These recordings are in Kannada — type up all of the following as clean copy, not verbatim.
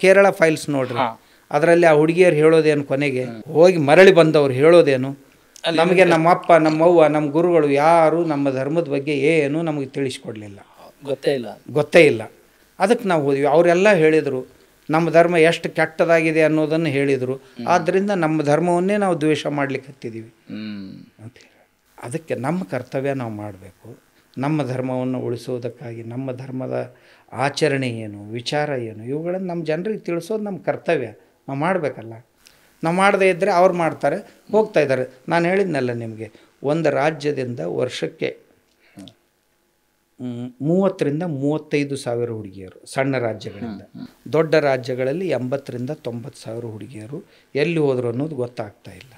ಕೇರಳ ಫೈಲ್ಸ್ ನೋಡ್ರಿ, ಅದರಲ್ಲಿ ಆ ಹುಡುಗಿಯರು ಹೇಳೋದೇನು, ಕೊನೆಗೆ ಹೋಗಿ ಮರಳಿ ಬಂದವ್ರು ಹೇಳೋದೇನು, ನಮಗೆ ನಮ್ಮಪ್ಪ ನಮ್ಮವ್ವ ನಮ್ಮ ಗುರುಗಳು ಯಾರು ನಮ್ಮ ಧರ್ಮದ ಬಗ್ಗೆ ಏನು ನಮಗೆ ತಿಳಿಸ್ಕೊಡ್ಲಿಲ್ಲ, ಗೊತ್ತೇ ಇಲ್ಲ. ಅದಕ್ಕೆ ನಾವು ಹೋದ್ವಿ. ಅವರೆಲ್ಲ ಹೇಳಿದರು ನಮ್ಮ ಧರ್ಮ ಎಷ್ಟು ಕೆಟ್ಟದಾಗಿದೆ ಅನ್ನೋದನ್ನು ಹೇಳಿದರು. ಆದ್ದರಿಂದ ನಮ್ಮ ಧರ್ಮವನ್ನೇ ನಾವು ದ್ವೇಷ ಮಾಡಲಿಕ್ಕೆ ಹತ್ತಿದ್ದೀವಿ ಅಂತ ಹೇಳಿ. ಅದಕ್ಕೆ ನಮ್ಮ ಕರ್ತವ್ಯ ನಾವು ಮಾಡಬೇಕು. ನಮ್ಮ ಧರ್ಮವನ್ನು ಉಳಿಸೋದಕ್ಕಾಗಿ ನಮ್ಮ ಧರ್ಮದ ಆಚರಣೆ ಏನು, ವಿಚಾರ ಏನು, ಇವುಗಳನ್ನು ನಮ್ಮ ಜನರಿಗೆ ತಿಳಿಸೋದು ನಮ್ಮ ಕರ್ತವ್ಯ. ನಾವು ಮಾಡಬೇಕಲ್ಲ. ನಾವು ಮಾಡದೇ ಇದ್ದರೆ ಅವ್ರು ಮಾಡ್ತಾರೆ, ಹೋಗ್ತಾ ಇದ್ದಾರೆ. ನಾನು ಹೇಳಿದ್ನಲ್ಲ ನಿಮಗೆ, ಒಂದು ರಾಜ್ಯದಿಂದ ವರ್ಷಕ್ಕೆ 30,000 to 35,000 ಹುಡುಗಿಯರು ಸಣ್ಣ ರಾಜ್ಯಗಳಿಂದ, ದೊಡ್ಡ ರಾಜ್ಯಗಳಲ್ಲಿ 80,000 to 90,000 ಹುಡುಗಿಯರು ಎಲ್ಲಿ ಹೋದರು ಅನ್ನೋದು ಗೊತ್ತಾಗ್ತಾ ಇಲ್ಲ.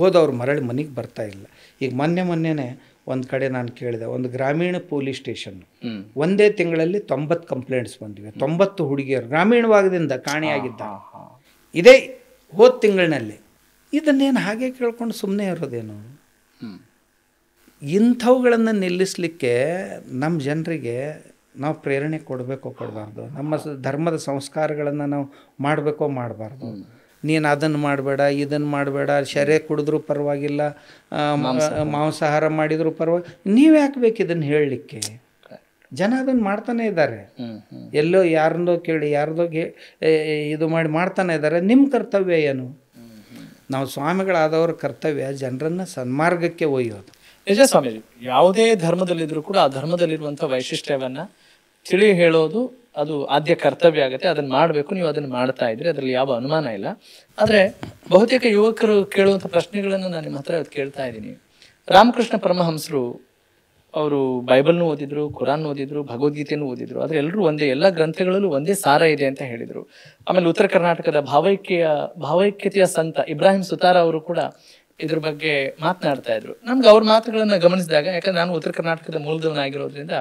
ಹೋದವ್ರು ಮರಳಿ ಮನೆಗೆ ಬರ್ತಾ ಇಲ್ಲ. ಈಗ ಮೊನ್ನೆನೇ ಒಂದು ಕಡೆ ನಾನು ಕೇಳಿದೆ, ಒಂದು ಗ್ರಾಮೀಣ ಪೊಲೀಸ್ ಸ್ಟೇಷನ್ನು ಒಂದೇ ತಿಂಗಳಲ್ಲಿ 90 ಕಂಪ್ಲೇಂಟ್ಸ್ ಬಂದಿವೆ. 90 ಹುಡುಗಿಯರು ಗ್ರಾಮೀಣ ಭಾಗದಿಂದ ಕಾಣೆಯಾಗಿದ್ದಾರೆ. ಇದೇ ಹೋದ ತಿಂಗಳಿನಲ್ಲಿ. ಇದನ್ನೇನು ಹಾಗೆ ಕೇಳ್ಕೊಂಡು ಸುಮ್ಮನೆ ಇರೋದೇನು? ಇಂಥವುಗಳನ್ನು ನಿಲ್ಲಿಸಲಿಕ್ಕೆ ನಮ್ಮ ಜನರಿಗೆ ನಾವು ಪ್ರೇರಣೆ ಕೊಡಬೇಕೋ ಕೊಡಬಾರ್ದು? ನಮ್ಮ ಧರ್ಮದ ಸಂಸ್ಕಾರಗಳನ್ನು ನಾವು ಮಾಡಬೇಕೋ ಮಾಡಬಾರ್ದು? ನೀನು ಅದನ್ನು ಮಾಡಬೇಡ, ಇದನ್ನು ಮಾಡಬೇಡ, ಶರೆ ಕುಡಿದ್ರೂ ಪರವಾಗಿಲ್ಲ, ಮಾಂಸಾಹಾರ ಮಾಡಿದರೂ ಪರವಾಗಿ, ನೀವು ಯಾಕೆ ಬೇಕು ಇದನ್ನು ಹೇಳಲಿಕ್ಕೆ? ಜನ ಅದನ್ನು ಮಾಡ್ತಾನೆ ಇದ್ದಾರೆ. ಎಲ್ಲೋ ಯಾರನ್ನೋ ಕೇಳಿ ಯಾರ್ದೋ ಇದು ಮಾಡ್ತಾನೆ ಇದ್ದಾರೆ. ನಿಮ್ಮ ಕರ್ತವ್ಯ ಏನು? ನಾವು ಸ್ವಾಮಿಗಳಾದವ್ರ ಕರ್ತವ್ಯ ಜನರನ್ನು ಸನ್ಮಾರ್ಗಕ್ಕೆ ಒಯ್ಯೋದು. ನಿಜ ಸ್ವಾಮೀಜಿ, ಯಾವುದೇ ಧರ್ಮದಲ್ಲಿದ್ರೂ ಕೂಡ ಆ ಧರ್ಮದಲ್ಲಿರುವಂಥ ವೈಶಿಷ್ಟ್ಯವನ್ನ ತಿಳಿ ಹೇಳೋದು ಅದು ಆದ್ಯ ಕರ್ತವ್ಯ ಆಗುತ್ತೆ. ಅದನ್ನ ಮಾಡಬೇಕು. ನೀವು ಅದನ್ನ ಮಾಡ್ತಾ ಇದ್ರಿ, ಅದರಲ್ಲಿ ಯಾವ ಅನುಮಾನ ಇಲ್ಲ. ಆದ್ರೆ ಬಹುತೇಕ ಯುವಕರು ಕೇಳುವಂಥ ಪ್ರಶ್ನೆಗಳನ್ನು ನಾನು ನಿಮ್ಮ ಹತ್ರ ಕೇಳ್ತಾ ಇದ್ದೀನಿ. ರಾಮಕೃಷ್ಣ ಪರಮಹಂಸರು ಅವರು ಬೈಬಲ್ನು ಓದಿದ್ರು, ಕುರಾನ್ ಓದಿದ್ರು, ಭಗವದ್ಗೀತೆಯನ್ನು ಓದಿದ್ರು. ಆದ್ರೆ ಎಲ್ಲರೂ ಒಂದೇ, ಎಲ್ಲ ಗ್ರಂಥಗಳಲ್ಲೂ ಒಂದೇ ಸಾರ ಇದೆ ಅಂತ ಹೇಳಿದ್ರು. ಆಮೇಲೆ ಉತ್ತರ ಕರ್ನಾಟಕದ ಭಾವೈಕ್ಯತೆಯ ಸಂತ ಇಬ್ರಾಹಿಂ ಸುತಾರ ಅವರು ಕೂಡ ಇದ್ರ ಬಗ್ಗೆ ಮಾತನಾಡ್ತಾ ಇದ್ರು. ನಮ್ಗೆ ಅವ್ರ ಮಾತುಗಳನ್ನ ಗಮನಿಸಿದಾಗ, ಯಾಕಂದ್ರೆ ನಾನು ಉತ್ತರ ಕರ್ನಾಟಕದ ಮೂಲದವನಾಗಿರೋದ್ರಿಂದ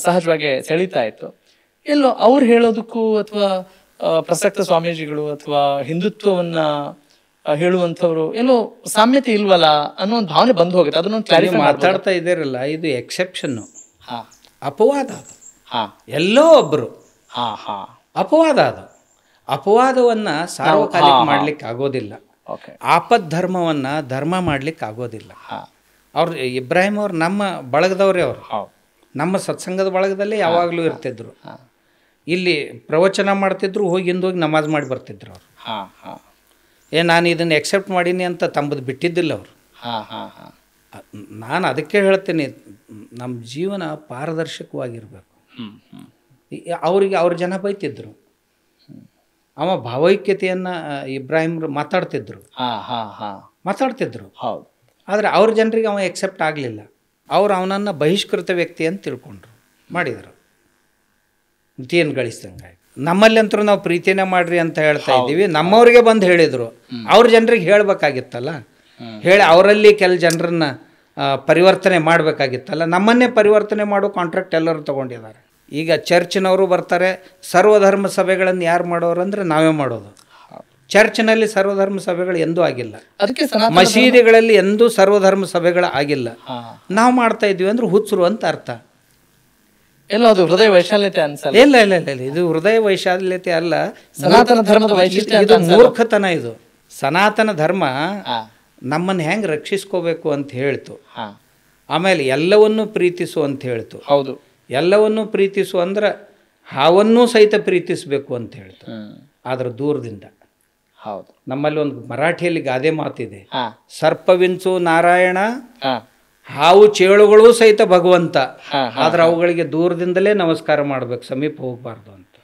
ಸಹಜವಾಗಿ ಸೆಳೀತಾ ಇತ್ತು. ಎಲ್ಲೋ ಅವ್ರು ಹೇಳೋದಕ್ಕೂ ಅಥವಾ ಪ್ರಸಕ್ತ ಸ್ವಾಮೀಜಿಗಳು ಅಥವಾ ಹಿಂದುತ್ವವನ್ನ ಹೇಳುವಂಥವ್ರು ಎಲ್ಲೋ ಸಾಮ್ಯತೆ ಇಲ್ವಲ್ಲ ಅನ್ನೋ ಒಂದು ಭಾವನೆ ಬಂದು ಹೋಗುತ್ತೆ. ಅದನ್ನೊಂದು ಕ್ಲಾರಿಫೈ ಮಾತಾಡ್ತಾ ಇದ್ದೀರಲ್ಲ, ಇದು ಎಕ್ಸೆಪ್ಷನ್, ಅಪವಾದ. ಎಲ್ಲೋ ಒಬ್ರು ಅಪವಾದ. ಅದು ಅಪವಾದವನ್ನ ಸಾರ್ವಕಾಲಿಕ ಮಾಡ್ಲಿಕ್ಕೆ ಆಗೋದಿಲ್ಲ. ಆಪದ್ ಧರ್ಮವನ್ನ ಧರ್ಮ ಮಾಡ್ಲಿಕ್ಕೆ ಆಗೋದಿಲ್ಲ. ಅವ್ರು ಇಬ್ರಾಹಿಂ ಅವ್ರು ನಮ್ಮ ಬಳಗದವ್ರೆ. ಅವರು ನಮ್ಮ ಸತ್ಸಂಗದ ಬಳಗದಲ್ಲೇ ಯಾವಾಗಲೂ ಇರ್ತಿದ್ರು. ಇಲ್ಲಿ ಪ್ರವಚನ ಮಾಡ್ತಿದ್ರು, ಹೋಗಿ ನಮಾಜ್ ಮಾಡಿ ಬರ್ತಿದ್ರು ಅವರು. ನಾನು ಇದನ್ನು ಎಕ್ಸೆಪ್ಟ್ ಮಾಡೀನಿ ಅಂತ ತಂಬದು ಬಿಟ್ಟಿದ್ದಿಲ್ಲ ಅವರು. ನಾನು ಅದಕ್ಕೆ ಹೇಳ್ತೀನಿ, ನಮ್ಮ ಜೀವನ ಪಾರದರ್ಶಕವಾಗಿರಬೇಕು. ಅವರಿಗೆ ಅವ್ರ ಜನ ಬೈತಿದ್ರು. ಅವ ಭಾವೈಕ್ಯತೆಯನ್ನು ಇಬ್ರಾಹಿಮ್ರು ಮಾತಾಡ್ತಿದ್ರು. ಆದರೆ ಅವ್ರ ಜನರಿಗೆ ಅವ ಎಕ್ಸೆಪ್ಟ್ ಆಗಲಿಲ್ಲ. ಅವ್ರು ಅವನನ್ನು ಬಹಿಷ್ಕೃತ ವ್ಯಕ್ತಿ ಅಂತ ತಿಳ್ಕೊಂಡ್ರು, ಮಾಡಿದರು. ಏನು ಗಳಿಸ್ದಂಗೆ. ನಮ್ಮಲ್ಲಿ ಅಂತರೂ ನಾವು ಪ್ರೀತಿನೇ ಮಾಡ್ರಿ ಅಂತ ಹೇಳ್ತಾ ಇದ್ದೀವಿ. ನಮ್ಮವ್ರಿಗೆ ಬಂದು ಹೇಳಿದರು, ಅವ್ರ ಜನರಿಗೆ ಹೇಳಬೇಕಾಗಿತ್ತಲ್ಲ. ಹೇಳಿ ಅವರಲ್ಲಿ ಕೆಲ ಜನರನ್ನ ಪರಿವರ್ತನೆ ಮಾಡಬೇಕಾಗಿತ್ತಲ್ಲ. ನಮ್ಮನ್ನೇ ಪರಿವರ್ತನೆ ಮಾಡೋ ಕಾಂಟ್ರಾಕ್ಟ್ ಎಲ್ಲರೂ ತೊಗೊಂಡಿದ್ದಾರೆ. ಈಗ ಚರ್ಚ್ನವರು ಬರ್ತಾರೆ, ಸರ್ವಧರ್ಮ ಸಭೆಗಳನ್ನು ಯಾರು ಮಾಡೋರು ಅಂದರೆ ನಾವೇ ಮಾಡೋದು. ಚರ್ಚ್ನಲ್ಲಿ ಸರ್ವಧರ್ಮ ಸಭೆಗಳು ಎಂದೂ ಆಗಿಲ್ಲ. ಅದಕ್ಕೆ ಮಸೀದಿಗಳಲ್ಲಿ ಎಂದೂ ಸರ್ವಧರ್ಮ ಸಭೆಗಳು ಆಗಿಲ್ಲ. ನಾವು ಮಾಡ್ತಾ ಇದ್ವಿ ಅಂದ್ರೆ ಹುಚ್ಚರು ಅಂತ ಅರ್ಥ. ಎಲ್ಲ ಅದು ಹೃದಯ ವೈಶಾಲ್ಯತೆ ಅನ್ಸಲ್ಲ. ಇಲ್ಲ ಇಲ್ಲ ಇಲ್ಲ ಇಲ್ಲ, ಇದು ಹೃದಯ ವೈಶಾಲ್ಯತೆ ಅಲ್ಲ, ಸನಾತನ ಧರ್ಮದ ವೈಶಿಷ್ಟ್ಯ. ಇದು ಮೂರ್ಖತನ. ಇದು ಸನಾತನ ಧರ್ಮ ನಮ್ಮನ್ನು ಹೆಂಗೆ ರಕ್ಷಿಸ್ಕೋಬೇಕು ಅಂತ ಹೇಳ್ತು. ಆಮೇಲೆ ಎಲ್ಲವನ್ನೂ ಪ್ರೀತಿಸು ಅಂತ ಹೇಳ್ತು. ಹೌದು, ಎಲ್ಲವನ್ನೂ ಪ್ರೀತಿಸು ಅಂದ್ರೆ ಹಾವನ್ನೂ ಸಹಿತ ಪ್ರೀತಿಸಬೇಕು ಅಂತ ಹೇಳ್ತು. ಆದ್ರೆ ದೂರದಿಂದ. ಹೌದು, ನಮ್ಮಲ್ಲಿ ಒಂದು ಮರಾಠಿಯಲ್ಲಿ ಗಾದೆ ಮಾತಿದೆ, ಸರ್ಪವಿಂಚು ನಾರಾಯಣ, ಹಾವು ಚೇಳುಗಳು ಸಹಿತ ಭಗವಂತ. ಆದ್ರೆ ಅವುಗಳಿಗೆ ದೂರದಿಂದಲೇ ನಮಸ್ಕಾರ ಮಾಡ್ಬೇಕು, ಸಮೀಪ ಹೋಗ್ಬಾರ್ದು ಅಂತ.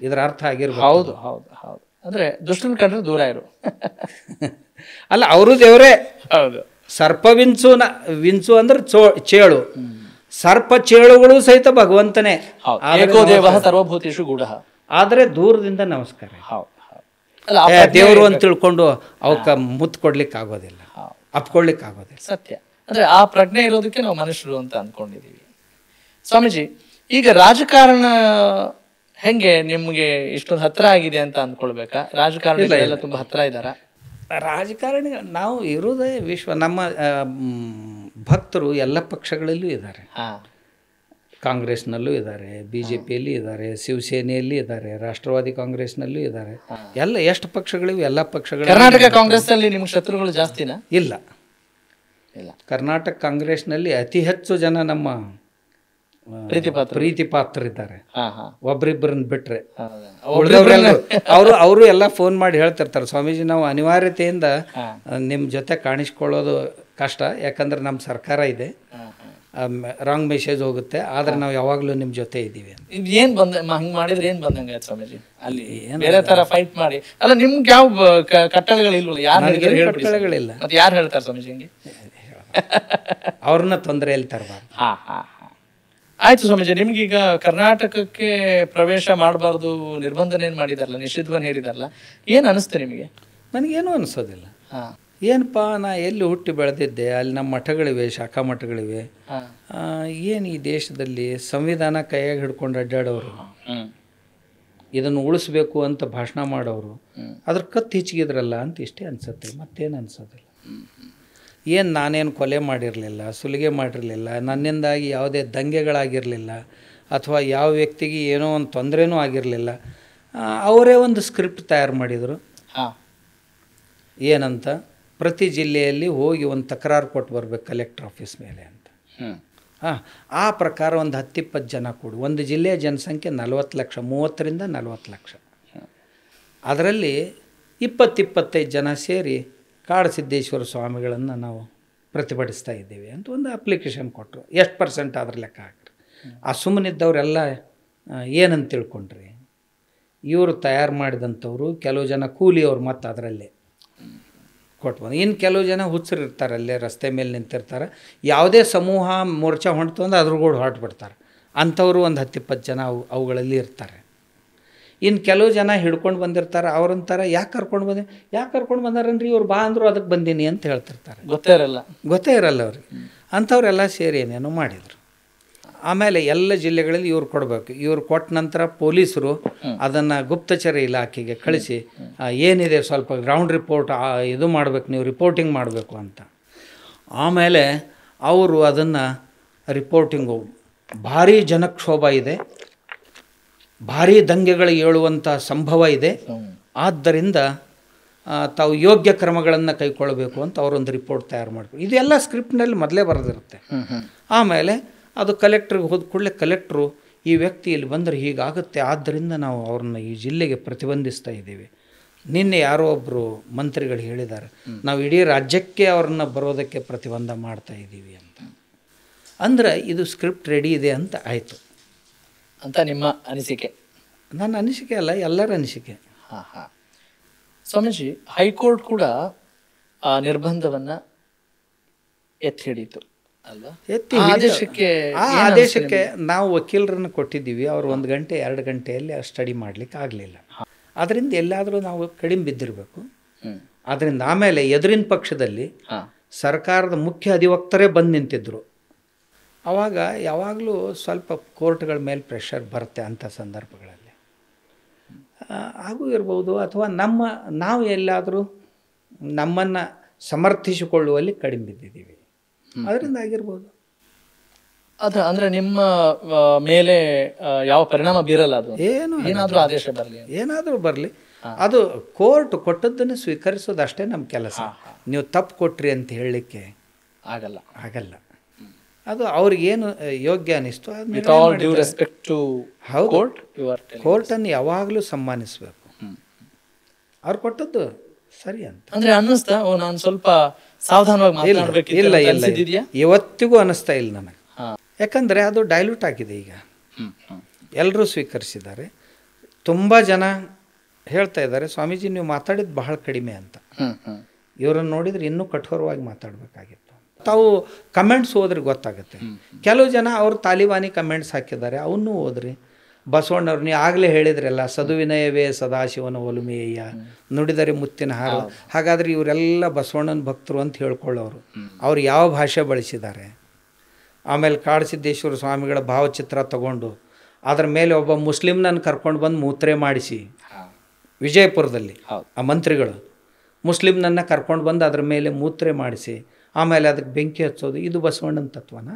ಇದರ ಅರ್ಥ ಆಗಿರ್ಬೋದು. ಹೌದು ಹೌದು ಹೌದು. ಅಂದ್ರೆ ದುಷ್ಟನ ಕಂಡ್ರೆ ದೂರ ಇರು. ಅಲ್ಲ, ಅವರು ದೇವರೇ. ಹೌದು, ಸರ್ಪವಿಂಚು ವಿಂಚು ಅಂದ್ರೆ ಚೇಳು, ಸರ್ಪ ಚೇಳುಗಳು ಸಹಿತ ಭಗವಂತನೇ. ಸರ್ವಭೂತೇಷು ಗೂಢಃ. ಆದ್ರೆ ದೂರದಿಂದ ನಮಸ್ಕಾರ. ಅಲ್ಲ, ದೇವರು ಅಂತ ತಿಳ್ಕೊಂಡು ಅವಕ್ಕ ಮುತ್ತು ಕೊಡ್ಲಿಕ್ಕೆ ಆಗೋದಿಲ್ಲ, ಅಪ್ಕೊಳ್ಳಿಕ್ಕೆ ಆಗೋದಿಲ್ಲ. ಸತ್ಯ. ಅಂದ್ರೆ ಆ ಪ್ರಜ್ಞೆ ಇರೋದಕ್ಕೆ ನಾವು ಮನುಷ್ಯರು ಅಂತ ಅನ್ಕೊಂಡಿದೀವಿ. ಸ್ವಾಮೀಜಿ, ಈಗ ರಾಜಕಾರಣ ಹೆಂಗೆ ನಿಮ್ಗೆ ಇಷ್ಟೊಂದು ಹತ್ರ ಆಗಿದೆ ಅಂತ ಅನ್ಕೊಳ್ಬೇಕಾ? ರಾಜಕಾರಣಿಗಳೆಲ್ಲ ತುಂಬಾ ಹತ್ರ ಇದ್ದಾರ? ರಾಜಕಾರಣಿ ನಾವು ಇರೋದೇ ವಿಶ್ವ. ನಮ್ಮ ಭಕ್ತರು ಎಲ್ಲ ಪಕ್ಷಗಳಲ್ಲೂ ಇದ್ದಾರೆ. ಕಾಂಗ್ರೆಸ್ನಲ್ಲೂ ಇದ್ದಾರೆ, ಬಿ ಜೆ ಪಿಯಲ್ಲಿ ಇದ್ದಾರೆ, ಶಿವಸೇನೆಯಲ್ಲಿ ಇದ್ದಾರೆ, ರಾಷ್ಟ್ರವಾದಿ ಕಾಂಗ್ರೆಸ್ನಲ್ಲೂ ಇದ್ದಾರೆ. ಎಲ್ಲ ಎಷ್ಟು ಪಕ್ಷಗಳಿವೆ, ಎಲ್ಲ ಪಕ್ಷಗಳು. ಕರ್ನಾಟಕ ಕಾಂಗ್ರೆಸ್ನಲ್ಲಿ ನಿಮ್ಗೆ ಶತ್ರುಗಳು ಜಾಸ್ತಿನಾ? ಇಲ್ಲ, ಕರ್ನಾಟಕ ಕಾಂಗ್ರೆಸ್ನಲ್ಲಿ ಅತಿ ಹೆಚ್ಚು ಜನ ನಮ್ಮ ಪ್ರೀತಿ ಪಾತ್ರರಿದ್ದಾರೆ. ಒಬ್ರಿಬ್ಬರನ್ನ ಬಿಟ್ರೆ ಅವರು ಎಲ್ಲ ಫೋನ್ ಮಾಡಿ ಹೇಳ್ತಿರ್ತಾರೆ, ಸ್ವಾಮೀಜಿ ನಾವು ಅನಿವಾರ್ಯತೆಯಿಂದ ನಿಮ್ಮ ಜೊತೆ ಕಾಣಿಸ್ಕೊಳ್ಳೋದು ಕಷ್ಟ, ಯಾಕಂದ್ರೆ ನಮ್ಮ ಸರ್ಕಾರ ಇದೆ, ರಾಂಗ್ ಮೆಸೇಜ್ ಹೋಗುತ್ತೆ, ಆದ್ರೆ ನಾವು ಯಾವಾಗಲೂ ನಿಮ್ಮ ಜೊತೆ ಇದ್ದೀವಿ. ಏನ್ ಹಂಗೆ ಮಾಡಿದ್ರೆ ಏನ್ ಬಂದಂಗೆ ಸ್ವಾಮೀಜಿ? ಅಲ್ಲಿ ಬೇರೆ ತರ ಫೈಟ್ ಮಾಡಿ ಅಲ್ಲ, ನಿಮ್ಗೆ ಯಾವ ಕಟ್ಟಳೆಗಳಿಲ್ವಲ್ಲ? ಕಟ್ಟಳೆಗಳಿಲ್ಲ. ಮತ್ತೆ ಯಾರು ಹೇಳ್ತಾರೆ ಸ್ವಾಮೀಜಿ ಹಂಗೆ? ಅವ್ರನ್ನ ತೊಂದರೆಯಲ್ಲಿ ತರಬಾರ್ದು. ಆಯ್ತು ಸ್ವಾಮೀಜಿ, ನಿಮ್ಗೀಗ ಕರ್ನಾಟಕಕ್ಕೆ ಪ್ರವೇಶ ಮಾಡಬಾರ್ದು ನಿರ್ಬಂಧನ ಏನ್ ಮಾಡಿದಾರಲ್ಲ, ನಿಷಿದ್ಧವನ್ನ ಹೇರಿದಾರಲ್ಲ, ಏನ್ ಅನಿಸ್ತೆ ನಿಮಗೆ? ನನಗೇನು ಅನಿಸೋದಿಲ್ಲ. ಏನಪ್ಪ, ನಾ ಎಲ್ಲಿ ಹುಟ್ಟಿ ಬೆಳೆದಿದ್ದೆ, ಅಲ್ಲಿ ನಮ್ಮ ಮಠಗಳಿವೆ, ಶಾಖಾ ಮಠಗಳಿವೆ. ಏನು ಈ ದೇಶದಲ್ಲಿ ಸಂವಿಧಾನ ಕೈಯಾಗಿ ಹಿಡ್ಕೊಂಡು ಅಡ್ಡಾಡೋರು, ಇದನ್ನು ಉಳಿಸ್ಬೇಕು ಅಂತ ಭಾಷಣ ಮಾಡೋರು, ಅದ್ರ ಕತ್ತು ಹಿಚ್ಚಿಗಿದ್ರಲ್ಲ ಅಂತ ಇಷ್ಟೇ ಅನ್ಸುತ್ತೆ, ಮತ್ತೇನು ಅನ್ಸೋದಿಲ್ಲ. ಏನು ನಾನೇನು ಕೊಲೆ ಮಾಡಿರಲಿಲ್ಲ, ಸುಲಿಗೆ ಮಾಡಿರಲಿಲ್ಲ, ನನ್ನಿಂದಾಗಿ ಯಾವುದೇ ದಂಗೆಗಳಾಗಿರಲಿಲ್ಲ, ಅಥವಾ ಯಾವ ವ್ಯಕ್ತಿಗೆ ಏನೋ ಒಂದು ತೊಂದರೆನೂ ಆಗಿರಲಿಲ್ಲ. ಅವರೇ ಒಂದು ಸ್ಕ್ರಿಪ್ಟ್ ತಯಾರು ಮಾಡಿದರು. ಏನಂತ, ಪ್ರತಿ ಜಿಲ್ಲೆಯಲ್ಲಿ ಹೋಗಿ ಒಂದು ತಕರಾರು ಕೊಟ್ಟು ಬರಬೇಕು ಕಲೆಕ್ಟರ್ ಆಫೀಸ್ ಮೇಲೆ ಅಂತ. ಆ ಪ್ರಕಾರ ಒಂದು 10-20 ಜನ ಕೂಡಿ, ಒಂದು ಜಿಲ್ಲೆಯ ಜನಸಂಖ್ಯೆ 40 ಲಕ್ಷ, 30ರಿಂದ 40 ಲಕ್ಷ. ಅದರಲ್ಲಿ 20-25 ಜನ ಸೇರಿ ಕಾಡಸಿದ್ದೇಶ್ವರ ಸ್ವಾಮಿಗಳನ್ನು ನಾವು ಪ್ರತಿಭಟಿಸ್ತಾ ಇದ್ದೇವೆ ಅಂತ ಒಂದು ಅಪ್ಲಿಕೇಶನ್ ಕೊಟ್ಟರು. ಎಷ್ಟು % ಅದ್ರ ಲೆಕ್ಕ ಹಾಕ್ರಿ. ಆ ಸುಮ್ಮನಿದ್ದವರೆಲ್ಲ ಏನಂತ ತಿಳ್ಕೊಂಡ್ರಿ, ಇವರು ತಯಾರು ಮಾಡಿದಂಥವ್ರು ಕೆಲವು ಜನ ಕೂಲಿಯವ್ರು, ಮತ್ತು ಅದರಲ್ಲೇ ಕೊಟ್ಟು ಬಂದು ಇನ್ನು ಕೆಲವು ಜನ ಹುಚ್ಚರು ಇರ್ತಾರೆ, ಅಲ್ಲೇ ರಸ್ತೆ ಮೇಲೆ ನಿಂತಿರ್ತಾರೆ, ಯಾವುದೇ ಸಮೂಹ ಮೋರ್ಚಾ ಹೊಂಟ್ತು ಅಂದ್ರೆ ಅದ್ರಗೂಡು ಹೊರಟುಬಿಡ್ತಾರೆ. ಅಂಥವರು ಒಂದು 10-20 ಜನ ಅವುಗಳಲ್ಲಿ ಇರ್ತಾರೆ. ಇನ್ನು ಕೆಲವು ಜನ ಹಿಡ್ಕೊಂಡು ಬಂದಿರ್ತಾರೆ, ಅವ್ರಂತಾರೆ ಯಾಕೆ ಕರ್ಕೊಂಡು ಬಂದಾರನ್ರಿ, ಇವ್ರು ಬಾ ಅಂದರು ಅದಕ್ಕೆ ಬಂದೀನಿ ಅಂತ ಹೇಳ್ತಿರ್ತಾರೆ. ಗೊತ್ತೇ ಇರಲ್ಲ ಅವ್ರಿಗೆ. ಅಂಥವ್ರೆಲ್ಲ ಸೇರಿ ಏನೇನೋ ಮಾಡಿದರು. ಆಮೇಲೆ ಎಲ್ಲ ಜಿಲ್ಲೆಗಳಲ್ಲಿ ಇವ್ರು ಕೊಡಬೇಕು. ಇವ್ರು ಕೊಟ್ಟ ನಂತರ ಪೊಲೀಸರು ಅದನ್ನು ಗುಪ್ತಚರ ಇಲಾಖೆಗೆ ಕಳಿಸಿ, ಏನಿದೆ ಸ್ವಲ್ಪ ಗ್ರೌಂಡ್ ರಿಪೋರ್ಟ್ ಇದು ಮಾಡಬೇಕು, ನೀವು ರಿಪೋರ್ಟಿಂಗ್ ಮಾಡಬೇಕು ಅಂತ. ಆಮೇಲೆ ಅವರು ಅದನ್ನು ರಿಪೋರ್ಟಿಂಗು, ಭಾರೀ ಜನಕ್ಷೋಭ ಇದೆ, ಭಾರೀ ದಂಗೆಗಳು ಏಳುವಂಥ ಸಂಭವ ಇದೆ, ಆದ್ದರಿಂದ ತಾವು ಯೋಗ್ಯ ಕ್ರಮಗಳನ್ನು ಕೈಗೊಳ್ಳಬೇಕು ಅಂತ ಅವರೊಂದು ರಿಪೋರ್ಟ್ ತಯಾರು ಮಾಡಬೇಕು. ಇದೆಲ್ಲ ಸ್ಕ್ರಿಪ್ಟ್ನಲ್ಲಿ ಮೊದಲೇ ಬರೆದಿರುತ್ತೆ. ಆಮೇಲೆ ಅದು ಕಲೆಕ್ಟ್ರಿಗೆ ಹೋದ ಕೂಡಲೇ ಕಲೆಕ್ಟ್ರು ಈ ವ್ಯಕ್ತಿ ಇಲ್ಲಿ ಬಂದರೆ ಹೀಗಾಗುತ್ತೆ, ಆದ್ದರಿಂದ ನಾವು ಅವ್ರನ್ನ ಈ ಜಿಲ್ಲೆಗೆ ಪ್ರತಿಬಂಧಿಸ್ತಾ ಇದ್ದೀವಿ. ನಿನ್ನೆ ಯಾರೋ ಒಬ್ಬರು ಮಂತ್ರಿಗಳು ಹೇಳಿದ್ದಾರೆ, ನಾವು ಇಡೀ ರಾಜ್ಯಕ್ಕೆ ಅವ್ರನ್ನ ಬರೋದಕ್ಕೆ ಪ್ರತಿಬಂಧ ಮಾಡ್ತಾ ಇದ್ದೀವಿ ಅಂತ. ಅಂದರೆ ಇದು ಸ್ಕ್ರಿಪ್ಟ್ ರೆಡಿ ಇದೆ ಅಂತ ಆಯಿತು ಅಂತ ನಿಮ್ಮ ಅನಿಸಿಕೆ? ನನ್ನ ಅನಿಸಿಕೆ ಅಲ್ಲ, ಎಲ್ಲರ ಅನಿಸಿಕೆ. ಸ್ವಾಮೀಜಿ, ಹೈಕೋರ್ಟ್ ಕೂಡ ಆ ನಿರ್ಬಂಧವನ್ನು ಎತ್ತಿ ಹಿಡಿತು ಅಲ್ವಾ? ಆ ಆದೇಶಕ್ಕೆ ನಾವು ವಕೀಲರನ್ನು ಕೊಟ್ಟಿದ್ದೀವಿ. ಅವರು 1 ಗಂಟೆ 2 ಗಂಟೆಯಲ್ಲಿ ಸ್ಟಡಿ ಮಾಡಲಿಕ್ಕೆ ಆಗಲಿಲ್ಲ. ಅದರಿಂದ ಎಲ್ಲಾದರೂ ನಾವು ಕಡಿಮೆ ಬಿದ್ದಿರಬೇಕು. ಅದರಿಂದ ಆಮೇಲೆ ಎದುರಿನ ಪಕ್ಷದಲ್ಲಿ ಸರ್ಕಾರದ ಮುಖ್ಯ ಅಧಿವಕ್ತರೇ ಬಂದು ನಿಂತಿದ್ದರು. ಆವಾಗ ಯಾವಾಗಲೂ ಸ್ವಲ್ಪ ಕೋರ್ಟ್ಗಳ ಮೇಲೆ ಪ್ರೆಷರ್ ಬರುತ್ತೆ ಅಂಥ ಸಂದರ್ಭಗಳಲ್ಲಿ. ಹಾಗೂ ಇರ್ಬೋದು, ಅಥವಾ ನಾವು ಎಲ್ಲಾದರೂ ನಮ್ಮನ್ನು ಸಮರ್ಥಿಸಿಕೊಳ್ಳುವಲ್ಲಿ ಕಡಿಮೆ ಬಿದ್ದಿದ್ದೀವಿ, ಅದರಿಂದ ಆಗಿರ್ಬೋದು. ಅದು ಅಂದರೆ ನಿಮ್ಮ ಮೇಲೆ ಯಾವ ಪರಿಣಾಮ ಬೀರಲ್ಲ, ಅದು ಏನಾದರೂ ಆದೇಶ ಬರಲಿ, ಏನಾದರೂ ಬರಲಿ, ಅದು ಕೋರ್ಟ್ ಕೊಟ್ಟದ್ದನ್ನು ಸ್ವೀಕರಿಸೋದು ಅಷ್ಟೇ ನಮ್ಮ ಕೆಲಸ. ನೀವು ತಪ್ಪು ಕೊಟ್ರಿ ಅಂತ ಹೇಳಲಿಕ್ಕೆ ಆಗಲ್ಲ. ಅದು ಅವ್ರಿಗೇನು ಯೋಗ್ಯ ಅನಿಸ್ತು ಕೋರ್ಟನ್ನು ಯಾವಾಗಲೂ ಸನ್ಮಾನಿಸಬೇಕು. ಅವ್ರು ಕೊಟ್ಟದ್ದು ಸರಿ ಅಂತ ಅಂದ್ರೆ ಅನ್ನಿಸ್ತಾ, ನಾನು ಸ್ವಲ್ಪ ಸಾವಧಾನವಾಗಿ ಇಲ್ಲ, ಇವತ್ತಿಗೂ ಅನ್ನಿಸ್ತಾ ಇಲ್ಲ ನನಗೆ. ಯಾಕಂದರೆ ಅದು ಡೈಲ್ಯೂಟ್ ಆಗಿದೆ. ಈಗ ಎಲ್ಲರೂ ಸ್ವೀಕರಿಸಿದ್ದಾರೆ. ತುಂಬ ಜನ ಹೇಳ್ತಾ ಇದ್ದಾರೆ, ಸ್ವಾಮೀಜಿ ನೀವು ಮಾತಾಡಿದ್ದು ಬಹಳ ಕಡಿಮೆ ಅಂತ. ಇವರನ್ನು ನೋಡಿದರೆ ಇನ್ನೂ ಕಠೋರವಾಗಿ ಮಾತಾಡಬೇಕಾಗಿತ್ತು. ತಾವು ಕಮೆಂಟ್ಸ್ ಓದ್ರಿ ಗೊತ್ತಾಗುತ್ತೆ. ಕೆಲವು ಜನ ಅವರು ತಾಲಿಬಾನಿ ಕಮೆಂಟ್ಸ್ ಹಾಕಿದ್ದಾರೆ, ಅವನ್ನೂ ಓದ್ರಿ. ಬಸವಣ್ಣವ್ರು ನೀವು ಆಗಲೇ ಹೇಳಿದ್ರಲ್ಲ, ಸದುವಿನಯವೇ ಸದಾಶಿವನ ಒಲುಮೆಯ್ಯ, ನುಡಿದರೆ ಮುತ್ತಿನ ಹಾರ. ಹಾಗಾದರೆ ಇವರೆಲ್ಲ ಬಸವಣ್ಣನ ಭಕ್ತರು ಅಂತ ಹೇಳ್ಕೊಳ್ಳೋರು. ಅವ್ರು ಯಾವ ಭಾಷೆ ಬಳಸಿದ್ದಾರೆ? ಆಮೇಲೆ ಕಾಡಸಿದ್ದೇಶ್ವರ ಸ್ವಾಮಿಗಳ ಭಾವಚಿತ್ರ ತಗೊಂಡು ಅದರ ಮೇಲೆ ಒಬ್ಬ ಮುಸ್ಲಿಮ್ನನ್ನು ಕರ್ಕೊಂಡು ಬಂದು ಮೂತ್ರೆ ಮಾಡಿಸಿ, ವಿಜಯಪುರದಲ್ಲಿ ಆ ಮಂತ್ರಿಗಳು ಮುಸ್ಲಿಮ್ನನ್ನು ಕರ್ಕೊಂಡು ಬಂದು ಅದ್ರ ಮೇಲೆ ಮೂತ್ರೆ ಮಾಡಿಸಿ ಆಮೇಲೆ ಅದಕ್ಕೆ ಬೆಂಕಿ ಹಚ್ಚೋದು, ಇದು ಬಸವಣ್ಣನ ತತ್ವನಾ?